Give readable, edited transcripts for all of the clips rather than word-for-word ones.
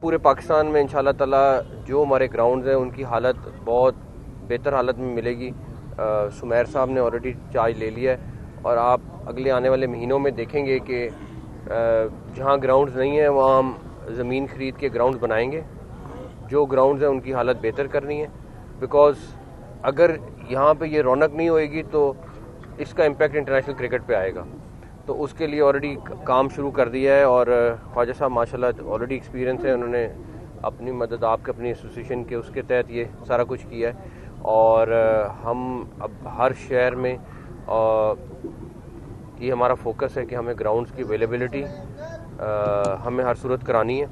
पूरे पाकिस्तान में इंशाल्लाह ताला जो हमारे ग्राउंड्स हैं उनकी हालत बहुत बेहतर हालत में मिलेगी। सुमैर साहब ने ऑलरेडी चार्ज ले लिया है और आप अगले आने वाले महीनों में देखेंगे कि जहाँ ग्राउंड्स नहीं है वहाँ हम ज़मीन ख़रीद के ग्राउंड्स बनाएंगे। जो ग्राउंड्स हैं उनकी हालत बेहतर करनी है, बिकॉज़ अगर यहाँ पे ये रौनक नहीं होएगी तो इसका इम्पैक्ट इंटरनेशनल क्रिकेट पे आएगा। तो उसके लिए ऑलरेडी काम शुरू कर दिया है और ख्वाजा साहब माशाल्लाह ऑलरेडी एक्सपीरियंस है, उन्होंने अपनी मदद आपके अपनी एसोसिएशन के उसके तहत ये सारा कुछ किया है। और हम अब हर शहर में ये हमारा फोकस है कि हमें ग्राउंड्स की अवेलेबिलिटी हमें हर सूरत करानी है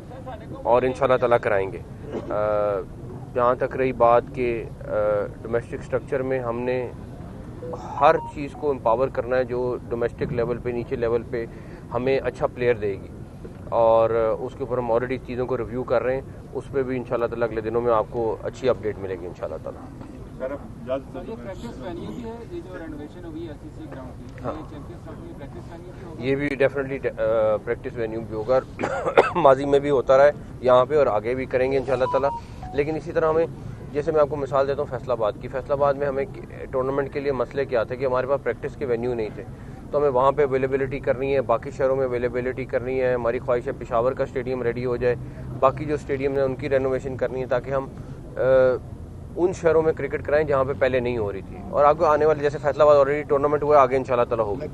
और इंशाल्लाह ताला कराएंगे। जहाँ तक रही बात के डोमेस्टिक स्ट्रक्चर में हमने हर चीज़ को एम्पावर करना है जो डोमेस्टिक लेवल पे नीचे लेवल पे हमें अच्छा प्लेयर देगी, और उसके ऊपर हम ऑलरेडी चीज़ों को रिव्यू कर रहे हैं। उस पर भी इंशाल्लाह ताला अगले दिनों में आपको अच्छी अपडेट मिलेगी इंशाल्लाह ताला। ये भी डेफिनेटली प्रैक्टिस वेन्यू भी होगा, माजी में भी होता रहा है यहाँ पे और आगे भी करेंगे इंशाल्लाह ताला। लेकिन इसी तरह हमें, जैसे मैं आपको मिसाल देता हूँ फैसलाबाद में हमें टूर्नामेंट के लिए मसले क्या थे कि हमारे पास प्रैक्टिस के वेन्यू नहीं थे, तो हमें वहाँ पे अवेलेबिलिटी करनी है, बाकी शहरों में अवेलेबिलिटी करनी है। हमारी ख्वाहिश है पेशावर का स्टेडियम रेडी हो जाए, बाकी जो स्टेडियम है उनकी रेनोवेशन करनी है ताकि हम उन शहरों में क्रिकेट कराएं जहाँ पे पहले नहीं हो रही थी। और आगे आने वाले जैसे फैसलाबाद ऑलरेडी टूर्नामेंट हुआ, आगे इंशाल्लाह ताला होगा।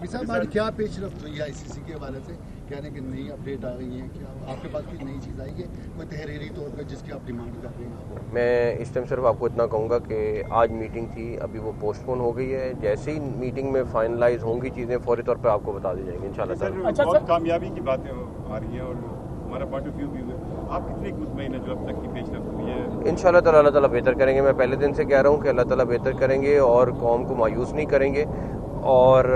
क्या पेशरफ्त हुई है आईसीसी के हवाले से, कहने की नई अपडेट आ गई है, क्या आपके पास कोई नई चीज़ आई है कोई तहरीरी तौर पर जिसकी आप डिमांड कर रहे हैं? मैं इस टाइम सिर्फ आपको इतना कहूँगा कि आज मीटिंग थी, अभी वो पोस्टपोन हो गई है। जैसे ही मीटिंग में फाइनलाइज होंगी चीज़ें फौरी तौर पर आपको बता दी जाएंगी इंशाल्लाह। अच्छा, कामयाबी की बातें आ रही हैं और हमारा पॉइंट ऑफ व्यू भी है, आप कितने मुतमईन हैं जो अब तक की पेशरफ्त हुई है? इंशाल्लाह ताला अल्लाह ताला बेहतर करेंगे। मैं पहले दिन से कह रहा हूँ कि अल्लाह ताला बेहतर करेंगे और कौम को मायूस नहीं करेंगे, और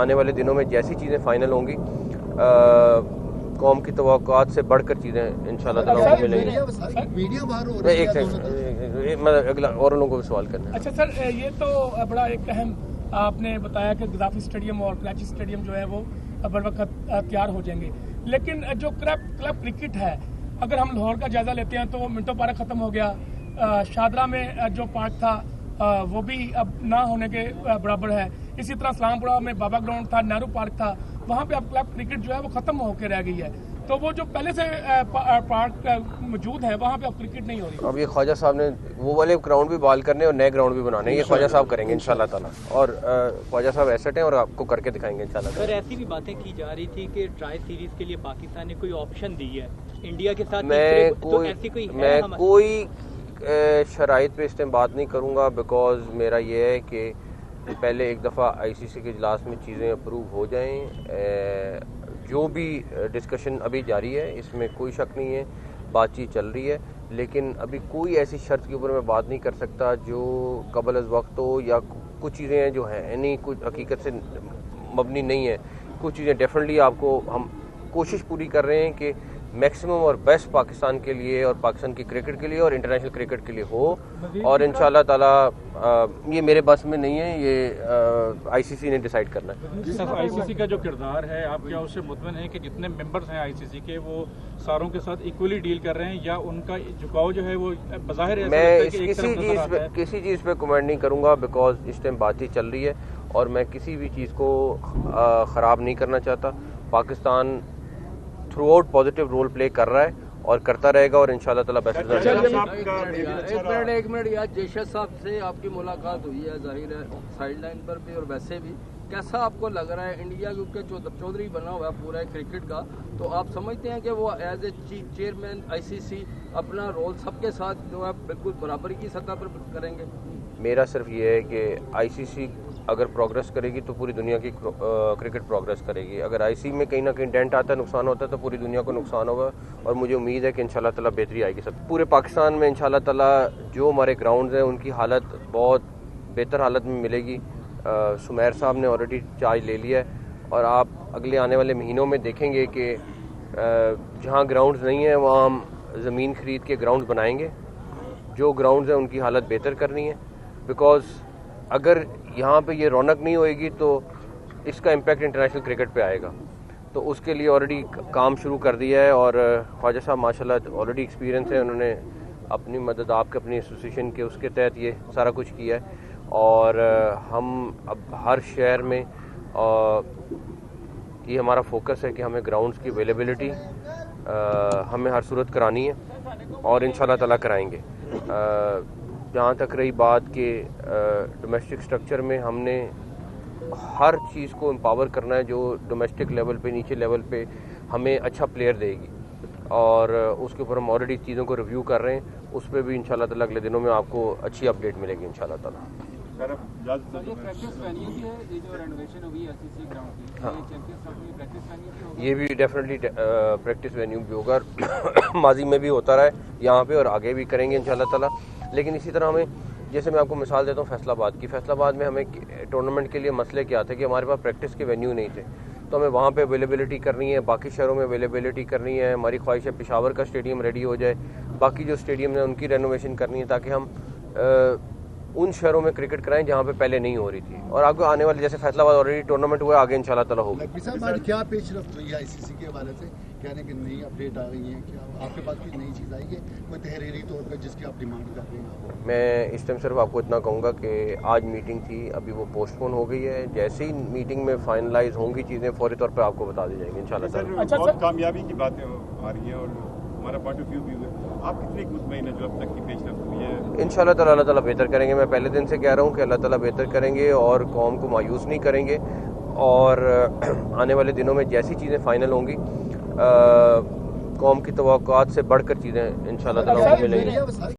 आने वाले दिनों में जैसी चीज़ें फाइनल होंगी कौम की तवक्कुआत से बढ़कर चीज़ें इंशाल्लाह ताला मिलेंगी। मतलब अगला और लोगों को भी सवाल करना है। अच्छा सर, ये तो बड़ा एक अहम आपने बताया कि गद्दाफी स्टेडियम और कराची स्टेडियम जो है वो बर वक्त तैयार हो जाएंगे, लेकिन जो क्लब क्रिकेट है, अगर हम लाहौर का जायजा लेते हैं तो मिंटो पार्क खत्म हो गया, शादरा में जो पार्क था वो भी अब ना होने के बराबर है। इसी तरह इस्लामपुरा में बाबा ग्राउंड था, नेहरू पार्क था, वहाँ पे अब क्लब क्रिकेट जो है वो खत्म होकर रह गई है। तो वो जो पहले से पार्क मौजूद है वहाँ पे अब क्रिकेट नहीं हो रही। अब ये ख्वाजा साहब ने वो वाले ग्राउंड भी बहाल करने और नए ग्राउंड भी बनाने, ये ख्वाजा साहब करेंगे इंशाल्लाह ताला। और ख्वाजा साहब एसेट हैं और आपको करके दिखाएंगे इंशाल्लाह। सर, ऐसी भी बातें की जा रही थी कि ट्राई सीरीज के लिए पाकिस्तान ने कोई ऑप्शन दी है इंडिया के साथ। मैं कोई शराइत पे इस टाइम बात नहीं करूँगा, बिकॉज मेरा ये है कि पहले एक दफ़ा आईसीसी के इजलास में चीज़ें अप्रूव हो जाएं। जो भी डिस्कशन अभी जारी है इसमें कोई शक नहीं है, बातचीत चल रही है, लेकिन अभी कोई ऐसी शर्त के ऊपर मैं बात नहीं कर सकता जो कबल अज़ वक्त हो, या कुछ चीज़ें हैं जो हैं यानी कुछ हकीकत से मबनी नहीं है। कुछ चीज़ें डेफिनेटली आपको हम कोशिश पूरी कर रहे हैं कि मैक्सिमम और बेस्ट पाकिस्तान के लिए और पाकिस्तान की क्रिकेट के लिए और इंटरनेशनल क्रिकेट के लिए हो, और इंशाल्लाह ताला ये मेरे बस में नहीं है, ये आईसीसी ने डिसाइड करना है। आईसीसी का जो किरदार है, आप क्या उससे मुतमईन हैं कि जितने मेंबर्स हैं आईसीसी के वो सारों के साथ इक्वली डील कर रहे हैं, या उनका झुकाव जो है वो बज़ाहिर मैं किसी चीज़ पे कमेंट नहीं करूँगा, बिकॉज इस टाइम बातचीत चल रही है और मैं किसी भी चीज़ को ख़राब नहीं करना चाहता। Pakistan throughout positive role play कर रहा है और करता रहेगा, और इंशाल्लाह ताला बेस्ट रिजल्ट। एक मिनट यार, जेशा साहब से आपकी मुलाकात हुई है, जाहिर है साइड लाइन पर भी और वैसे भी, कैसा आपको लग रहा है? इंडिया क्योंकि चौधरी बना हुआ है पूरा क्रिकेट का, तो आप समझते हैं कि वो एज ए चेयरमैन आईसीसी अपना रोल सबके साथ जो है बिल्कुल बराबरी की सतह पर करेंगे? मेरा सिर्फ ये है कि आईसीसी अगर प्रोग्रेस करेगी तो पूरी दुनिया की क्रिकेट प्रोग्रेस करेगी। अगर आईसीसी में कहीं ना कहीं डेंट आता है, नुकसान होता है, तो पूरी दुनिया को नुकसान होगा, और मुझे उम्मीद है कि इंशाल्लाह ताला बेहतरी आएगी सब पूरे पाकिस्तान में इंशाल्लाह ताला। जो हमारे ग्राउंड्स हैं उनकी हालत बहुत बेहतर हालत में मिलेगी। सुमैर साहब ने ऑलरेडी चार्ज ले लिया है और आप अगले आने वाले महीनों में देखेंगे कि जहाँ ग्राउंड्स नहीं है वहाँ हम ज़मीन ख़रीद के ग्राउंड्स बनाएंगे। जो ग्राउंड्स हैं उनकी हालत बेहतर करनी है, बिकॉज़ अगर यहाँ पे ये रौनक नहीं होएगी तो इसका इम्पैक्ट इंटरनेशनल क्रिकेट पे आएगा। تو اس کے لیے آلریڈی کام شروع کر دیا ہے، اور خواجہ صاحب ماشاءاللہ آلریڈی ایکسپیرینس ہے، انہوں نے اپنی مدد آپ کے اپنی ایسوسیشن کے اس کے تحت یہ سارا کچھ کیا ہے، اور ہم اب ہر شہر میں یہ ہمارا فوکس ہے کہ ہمیں گراؤنڈز کی اویلیبلٹی ہمیں ہر صورت کرانی ہے، اور انشاءاللہ تعالیٰ کرائیں گے۔ جہاں تک رہی بات کہ ڈومیسٹک سٹرکچر میں ہم نے ہر چیز کو امپاور کرنا ہے جو ڈومیسٹک لیول پہ نیچے لیول پہ ہمیں اچھا پلیئر دے گی، اور اس کے اوپر ہم آلریڈی چیزوں کو ریویو کر رہے ہیں، اس پہ بھی انشاءاللہ تعالیٰ اگلے دنوں میں آپ کو اچھی اپڈیٹ ملے گی انشاءاللہ تعالیٰ۔ یہ بھی ڈیفینیٹلی پریکٹس وینیو بھی ہوگا، ماضی میں بھی ہوتا رہا ہے یہاں پہ، اور آگے بھی کریں گے انشاءاللہ تعالیٰ۔ لیکن اسی طرح ہمیں، جیسے میں آپ کو مثال دیتا ہوں فیصل آباد کی، فیصل آباد میں ہمیں ٹورنامنٹ کے لیے مسئلے کیا تھے کہ ہمارے پاس پریکٹس کے وینیو نہیں تھے، تو ہمیں وہاں پہ اویلیبلٹی کرنی ہے، باقی شہروں میں اویلیبلٹی کرنی ہے۔ ہماری خواہش ہے پشاور کا اسٹیڈیم ریڈی ہو جائے، باقی جو اسٹیڈیم ہیں ان کی رینوویشن کرنی ہے، تاکہ ہم ان شہروں میں کرکٹ کرائیں جہاں پہ پہلے نہیں ہو رہی تھی، اور آگے آنے والے جیسے فیصل آباد آلریڈی ٹورنامنٹ ہوا ہے، آگے انشاءاللہ تعالیٰ ہوگا۔ لکھوی صاحب آج کیا پیش رفت ہوئی ہے آئی سی سی کے حوالے سے؟ کہنے کہ نئی اپڈیٹ آ گئی ہیں، کیا آپ کے پاس کوئی نئی چیز آئی ہے کوئی تحریری طور پر جس کی آپ ڈیمانڈ کر رہے ہیں؟ میں اس ٹائم صرف آپ کو اتنا کہوں گا کہ آج میٹنگ تھی، ابھی وہ پوسٹ پون ہو گئی ہے، جیسے ہی میٹنگ میں فائنلائز ہوں گی چیزیں فوری طور پہ آپ کو بتا دی جائیں گی انشاءاللہ تعالیٰ۔ بہت کامیابی کی باتیں آ رہی ہیں اور ہمارا پوائنٹ آف ویو بھی ہے، آپ کتنے مطمئن ہیں جو اب تک کی پیش رفت ہوئی ہے؟ انشاءاللہ تعالیٰ اللہ تعالیٰ بہتر کریں گے، میں پہلے دن سے کہہ رہا ہوں کہ اللہ تعالیٰ بہتر کریں گے اور قوم کو مایوس نہیں کریں گے، اور آنے والے دنوں میں جیسی چیزیں فائنل ہوں گی قوم کی توقعات سے بڑھ کر چیزیں انشاءاللہ تعالیٰ ملیں گی۔